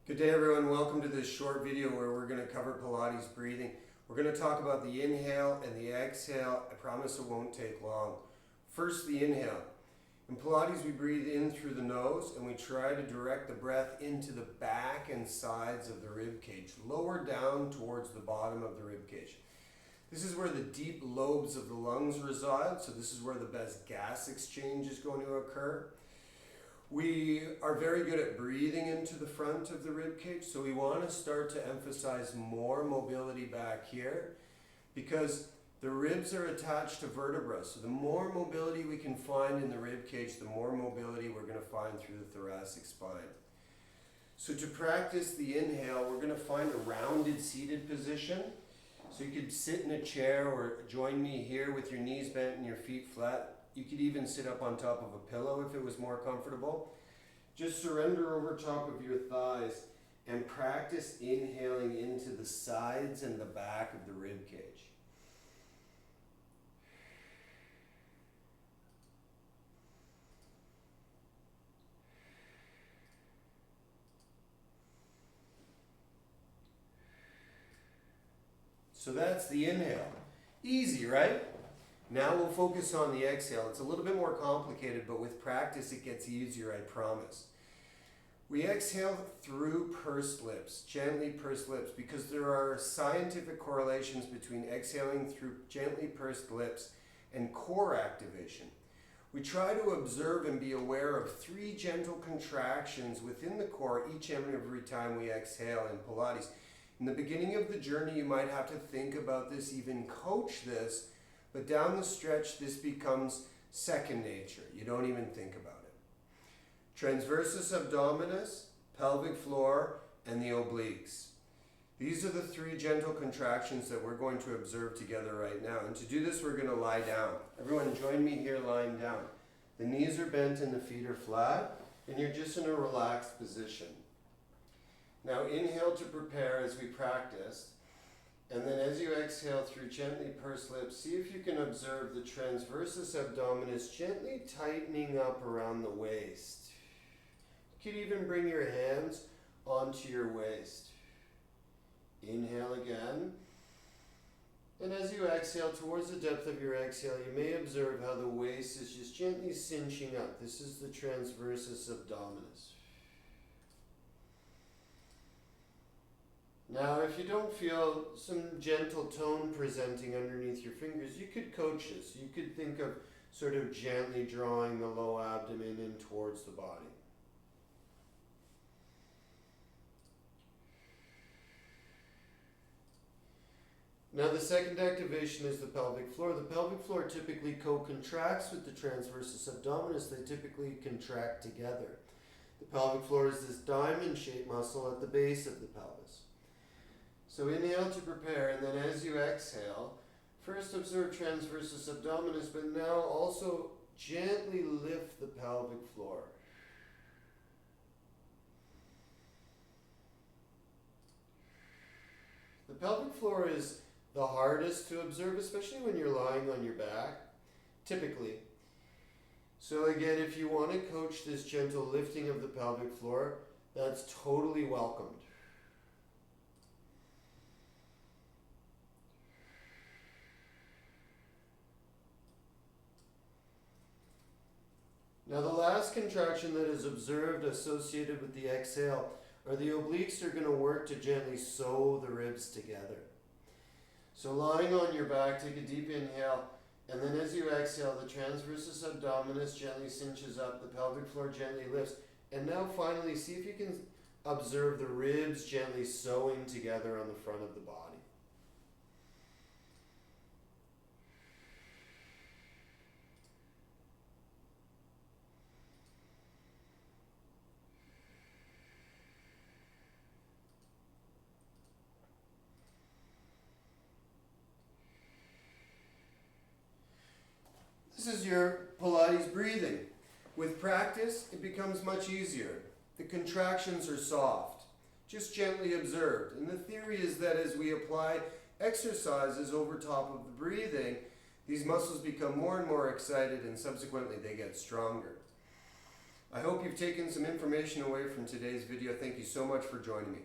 Good day everyone, welcome to this short video where we're going to cover Pilates breathing. We're going to talk about the inhale and the exhale. I promise it won't take long. First, the inhale. In Pilates we breathe in through the nose and we try to direct the breath into the back and sides of the rib cage, lower down towards the bottom of the rib cage. This is where the deep lobes of the lungs reside, so this is where the best gas exchange is going to occur. We are very good at breathing into the front of the rib cage, so we want to start to emphasize more mobility back here because the ribs are attached to vertebrae. So the more mobility we can find in the rib cage, the more mobility we're going to find through the thoracic spine. So to practice the inhale, we're going to find a rounded seated position. So you could sit in a chair or join me here with your knees bent and your feet flat. You could even sit up on top of a pillow if it was more comfortable. Just surrender over top of your thighs and practice inhaling into the sides and the back of the rib cage. So that's the inhale. Easy, right? Now we'll focus on the exhale. It's a little bit more complicated, but with practice it gets easier, I promise. We exhale through pursed lips, gently pursed lips, because there are scientific correlations between exhaling through gently pursed lips and core activation. We try to observe and be aware of 3 gentle contractions within the core each and every time we exhale in Pilates. In the beginning of the journey, you might have to think about this, even coach this, but down the stretch, this becomes second nature. You don't even think about it. Transversus abdominis, pelvic floor, and the obliques. These are the 3 gentle contractions that we're going to observe together right now. And to do this, we're going to lie down. Everyone join me here lying down. The knees are bent and the feet are flat, and you're just in a relaxed position. Now inhale to prepare as we practiced. And then as you exhale through gently pursed lips, see if you can observe the transversus abdominis gently tightening up around the waist. You could even bring your hands onto your waist. Inhale again. And as you exhale towards the depth of your exhale, you may observe how the waist is just gently cinching up. This is the transversus abdominis. Now, if you don't feel some gentle tone presenting underneath your fingers, you could coach this. You could think of sort of gently drawing the low abdomen in towards the body. Now, the second activation is the pelvic floor. The pelvic floor typically co-contracts with the transversus abdominis. They typically contract together. The pelvic floor is this diamond-shaped muscle at the base of the pelvis. So inhale to prepare, and then as you exhale, first observe transversus abdominis, but now also gently lift the pelvic floor. The pelvic floor is the hardest to observe, especially when you're lying on your back, typically. So again, if you want to coach this gentle lifting of the pelvic floor, that's totally welcomed. Now the last contraction that is observed associated with the exhale are the obliques are going to work to gently sew the ribs together. So lying on your back, take a deep inhale, and then as you exhale, the transversus abdominis gently cinches up, the pelvic floor gently lifts, and now finally see if you can observe the ribs gently sewing together on the front of the body. This is your Pilates breathing. With practice, it becomes much easier. The contractions are soft, just gently observed. And the theory is that as we apply exercises over top of the breathing, these muscles become more and more excited and subsequently they get stronger. I hope you've taken some information away from today's video. Thank you so much for joining me.